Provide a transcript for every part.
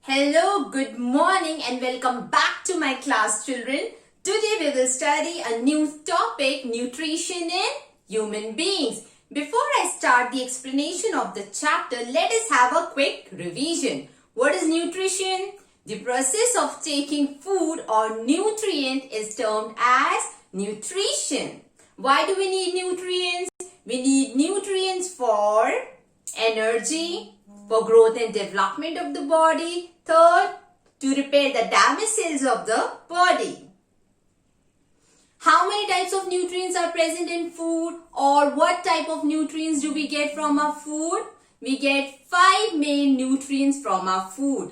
Hello, good morning and welcome back to my class, children. Today we will study a new topic, nutrition in human beings. Before I start the explanation of the chapter, let us have a quick revision. What is nutrition? The process of taking food or nutrient is termed as nutrition. Why do we need nutrients? We need nutrients for energy, for growth and development of the body. Third, to repair the damaged cells of the body. How many types of nutrients are present in food, or what type of nutrients do we get from our food? We get 5 main nutrients from our food.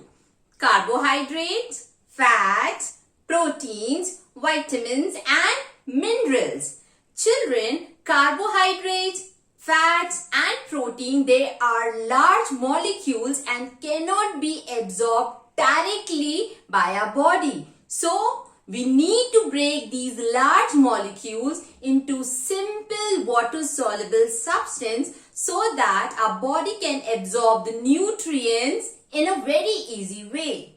Carbohydrates, fats, proteins, vitamins and minerals. Children, carbohydrates, fats and protein, they are large molecules and cannot be absorbed directly by our body. So, we need to break these large molecules into simple water-soluble substance so that our body can absorb the nutrients in a very easy way.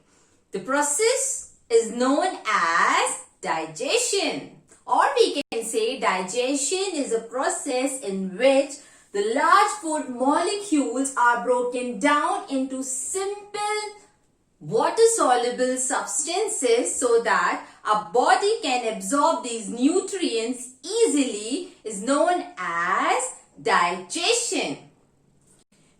The process is known as digestion. Or we can say digestion is a process in which the large food molecules are broken down into simple water-soluble substances so that our body can absorb these nutrients easily is known as digestion.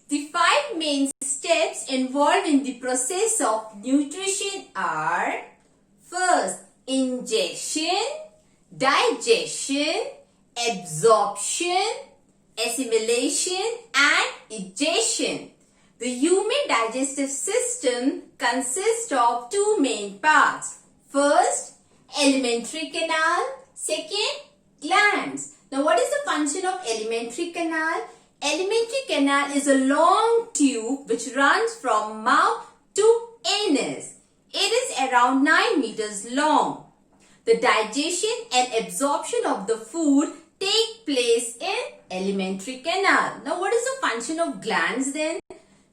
The 5 main steps involved in the process of nutrition are: first, ingestion, digestion, absorption, assimilation and egestion. The human digestive system consists of 2 main parts. First, alimentary canal. Second, glands. Now, what is the function of alimentary canal? Alimentary canal is a long tube which runs from mouth to anus. It is around 9 meters long. The digestion and absorption of the food take place in alimentary canal. Now, what is the function of glands then?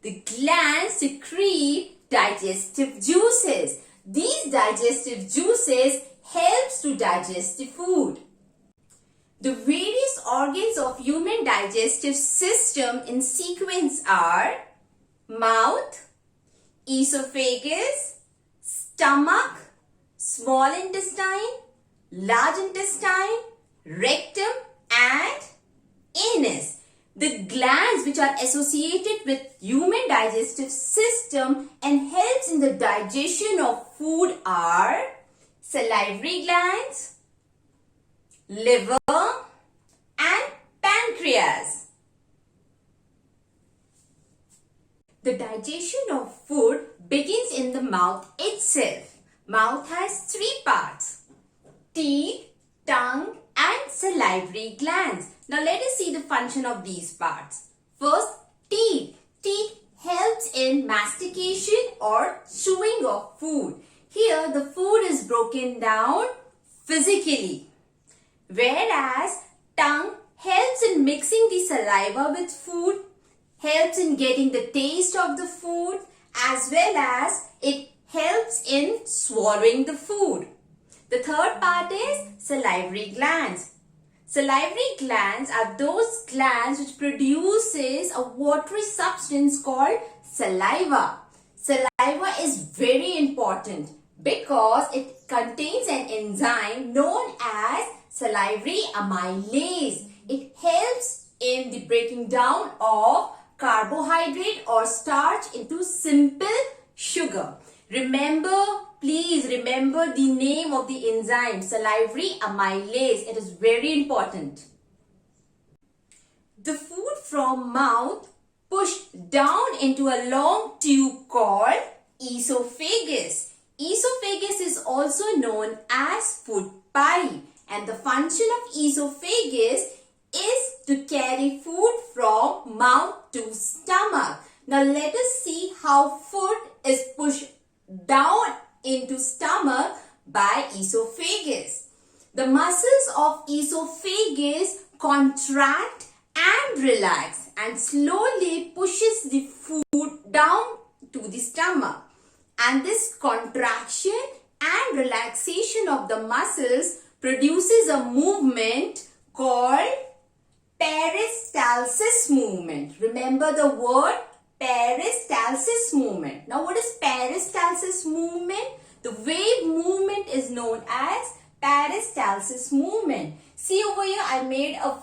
The glands secrete digestive juices. These digestive juices helps to digest the food. The various organs of human digestive system in sequence are mouth, esophagus, stomach, small intestine, large intestine, rectum and anus. The glands which are associated with human digestive system and helps in the digestion of food are salivary glands, liver and pancreas. The digestion of food begins in the mouth itself. Mouth has 3 parts: teeth, tongue and salivary glands. Now let us see the function of these parts. First, teeth. Teeth helps in mastication or chewing of food. Here the food is broken down physically. Whereas tongue helps in mixing the saliva with food, helps in getting the taste of the food, as well as it helps in swallowing the food. The third part is salivary glands. Salivary glands are those glands which produces a watery substance called saliva. Saliva is very important because it contains an enzyme known as salivary amylase. It helps in the breaking down of carbohydrate or starch into simple sugar. Please remember the name of the enzyme, salivary amylase. It is very important. The food from mouth pushed down into a long tube called esophagus. Esophagus is also known as food pipe, and the function of esophagus is to carry food from mouth to stomach. Now let us see how food is pushed down into stomach by esophagus. The muscles of esophagus contract and relax and slowly pushes the food down to the stomach. and this contraction and relaxation of the muscles produces a movement called peristalsis movement. Remember the word peristalsis movement. Now what is peristalsis movement? The wave movement is known as peristalsis movement. See over here, I made a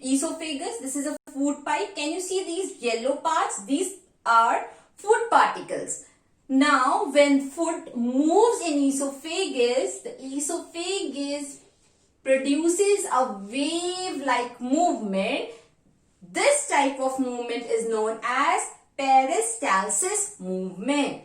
esophagus. This is a food pipe. Can you see these yellow parts? These are food particles. Now when food moves in esophagus, the esophagus produces a wave-like movement. This type of movement is known as peristalsis movement.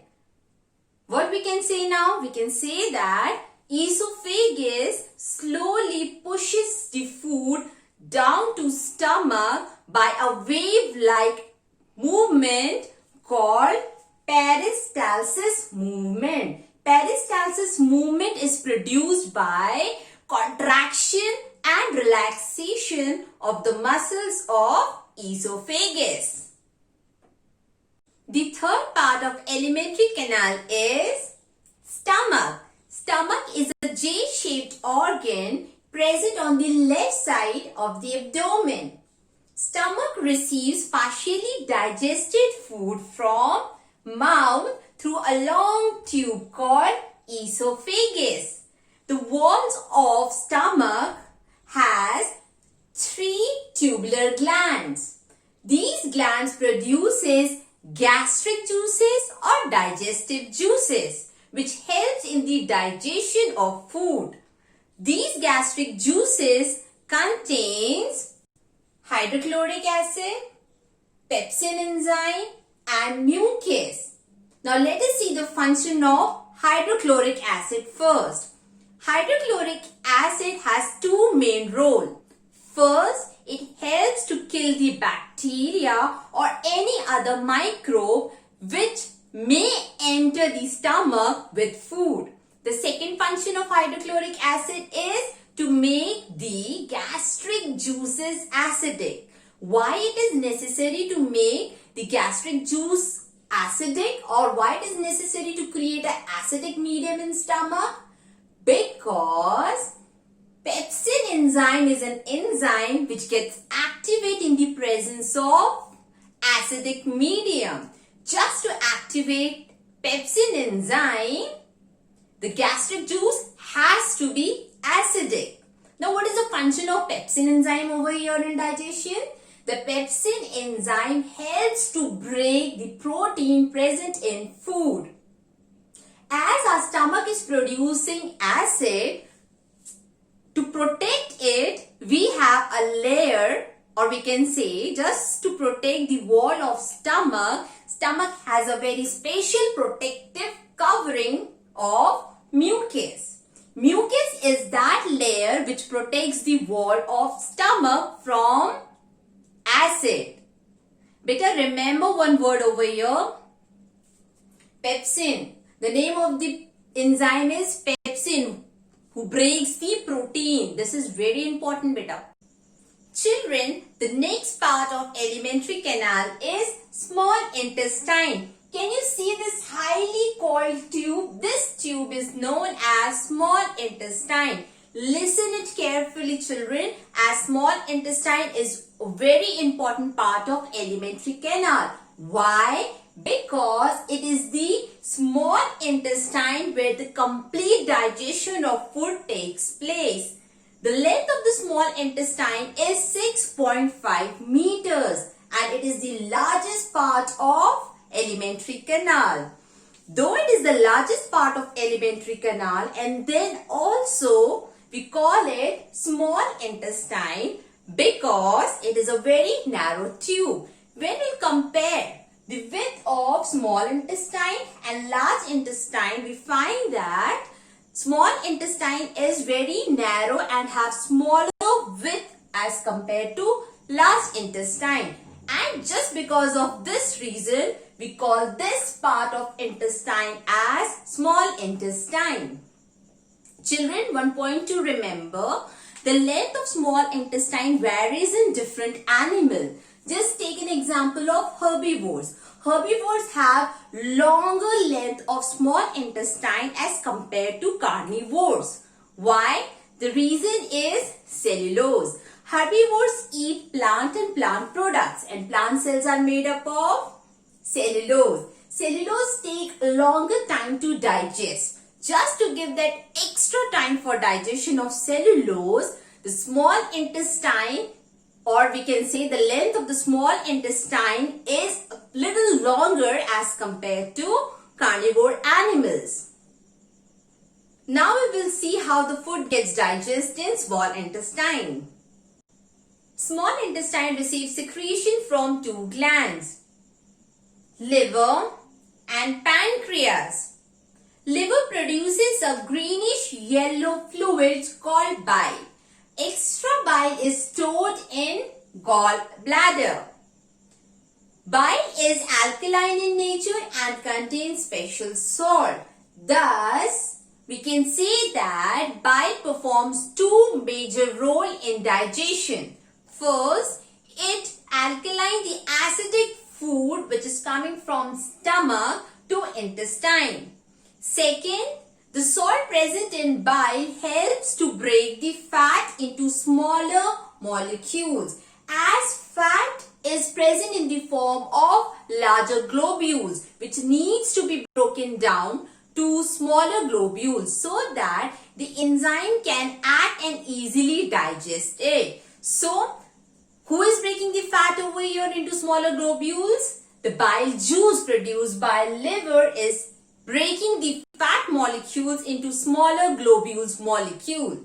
What we can say now? We can say that esophagus slowly pushes the food down to stomach by a wave-like movement called peristalsis movement. Peristalsis movement is produced by contraction and relaxation of the muscles of esophagus. The third part of alimentary canal is stomach. Stomach is a J-shaped organ present on the left side of the abdomen. Stomach receives partially digested food from mouth through a long tube called esophagus. The walls of stomach has 3 tubular glands. These glands produces gastric juices or digestive juices, which helps in the digestion of food. These gastric juices contains hydrochloric acid, pepsin enzyme and mucus. Now let us see the function of hydrochloric acid first. Hydrochloric acid has 2 main roles. First, it helps to kill the bacteria or any other microbe which may enter the stomach with food. The second function of hydrochloric acid is to make the gastric juices acidic. Why it is necessary to make the gastric juice acidic, or why it is necessary to create an acidic medium in stomach? Because pepsin enzyme is an enzyme which gets activated in the presence of acidic medium. Just to activate pepsin enzyme, the gastric juice has to be acidic. Now what is the function of pepsin enzyme over here in digestion? The pepsin enzyme helps to break the protein present in food. As our stomach is producing acid, to protect it, we have a layer, or we can say just to protect the wall of stomach, stomach has a very special protective covering of mucus. Mucus is that layer which protects the wall of stomach from acid. Better remember one word over here. Pepsin. The name of the enzyme is pepsin, who breaks the protein. This is very important, beta. Children, the next part of alimentary canal is small intestine. Can you see this highly coiled tube? This tube is known as small intestine. Listen it carefully, children, as small intestine is a very important part of alimentary canal. Why? Because it is the small intestine where the complete digestion of food takes place. The length of the small intestine is 6.5 meters and it is the largest part of alimentary canal. Though it is the largest part of alimentary canal, and then also we call it small intestine because it is a very narrow tube. When we compare the width of small intestine and large intestine, we find that small intestine is very narrow and have smaller width as compared to large intestine. And just because of this reason, we call this part of intestine as small intestine. Children, one point to remember, the length of small intestine varies in different animals. Just take an example of herbivores. Herbivores have longer length of small intestine as compared to carnivores. Why? The reason is cellulose. Herbivores eat plant and plant products, and plant cells are made up of cellulose. Cellulose take longer time to digest. Just to give that extra time for digestion of cellulose, the small intestine, or we can say the length of the small intestine, is a little longer as compared to carnivore animals. Now we will see how the food gets digested in small intestine. Small intestine receives secretion from two glands, liver and pancreas. Liver produces a greenish yellow fluid called bile. Extra bile is stored in gallbladder. Bile is alkaline in nature and contains special salt. Thus, we can say that bile performs two major roles in digestion. First, it alkaline the acidic food which is coming from stomach to intestine. Second, the salt present in bile helps to break the fat into smaller molecules. As fat is present in the form of larger globules which needs to be broken down to smaller globules so that the enzyme can act and easily digest it. So, who is breaking the fat over here into smaller globules? The bile juice produced by liver is breaking the fat molecules into smaller globules molecule.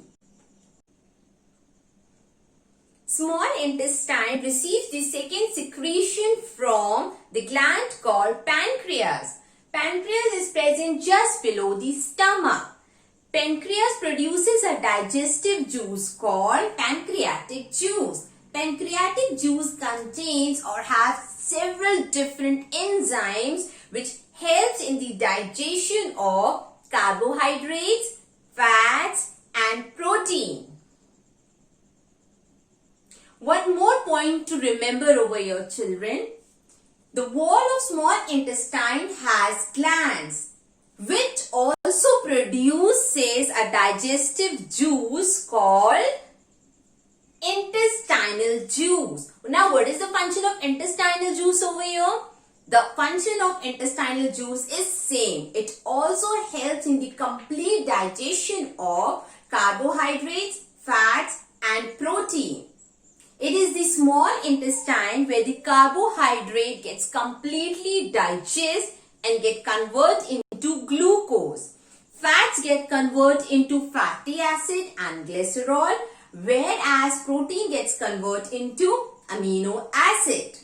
Small intestine receives the second secretion from the gland called pancreas. Pancreas is present just below the stomach. Pancreas produces a digestive juice called pancreatic juice. Pancreatic juice contains or has several different enzymes which helps in the digestion of carbohydrates, fats and protein. One more point to remember over here, children. The wall of small intestine has glands which also produces a digestive juice called intestinal juice. Now, what is the function of intestinal juice over here? The function of intestinal juice is same. It also helps in the complete digestion of carbohydrates, fats and protein. It is the small intestine where the carbohydrate gets completely digested and get converted into glucose. Fats get converted into fatty acid and glycerol, whereas protein gets converted into amino acid.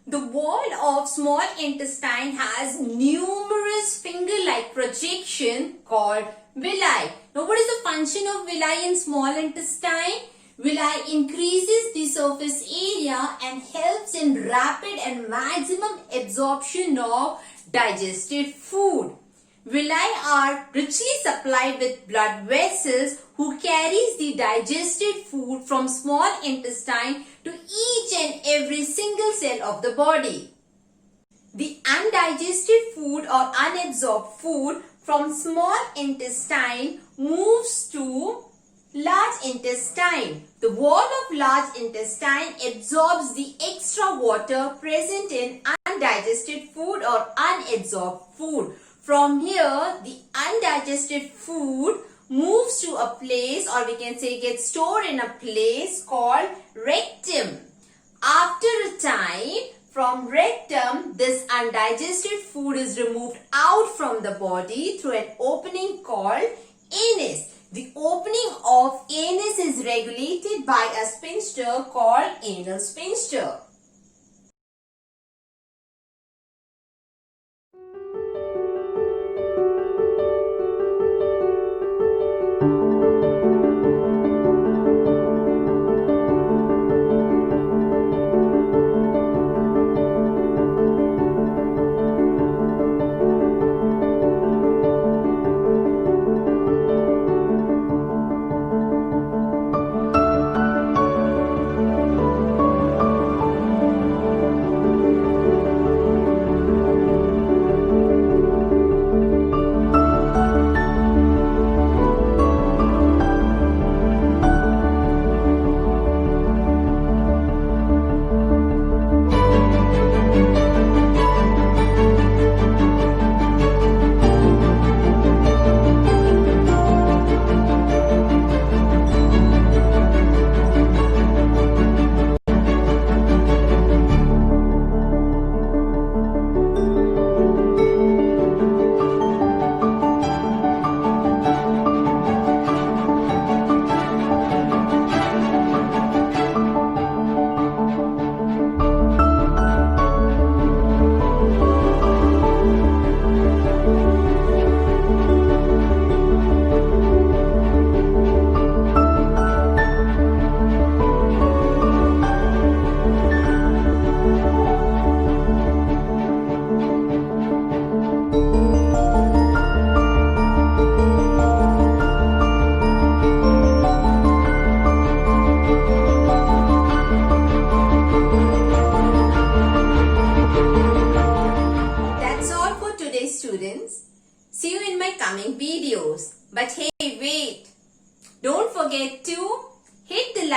The wall of small intestine has numerous finger-like projection called villi. Now, what is the function of villi in small intestine? Villi increases the surface area and helps in rapid and maximum absorption of digested food. Villi are richly supplied with blood vessels who carries the digested food from small intestine to each and every single cell of the body. The undigested food or unabsorbed food from small intestine moves to large intestine. The wall of large intestine absorbs the extra water present in undigested food or unabsorbed food. From here, the undigested food moves to a place, or we can say gets stored in a place called rectum. After a time, from rectum, this undigested food is removed out from the body through an opening called anus. The opening of anus is regulated by a sphincter called anal sphincter.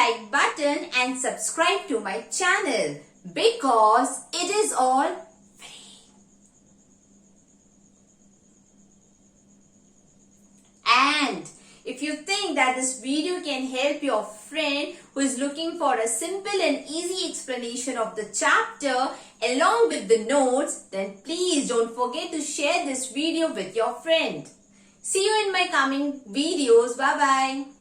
like button and subscribe to my channel because it is all free. And if you think that this video can help your friend who is looking for a simple and easy explanation of the chapter along with the notes, then please don't forget to share this video with your friend. See you in my coming videos. Bye-bye.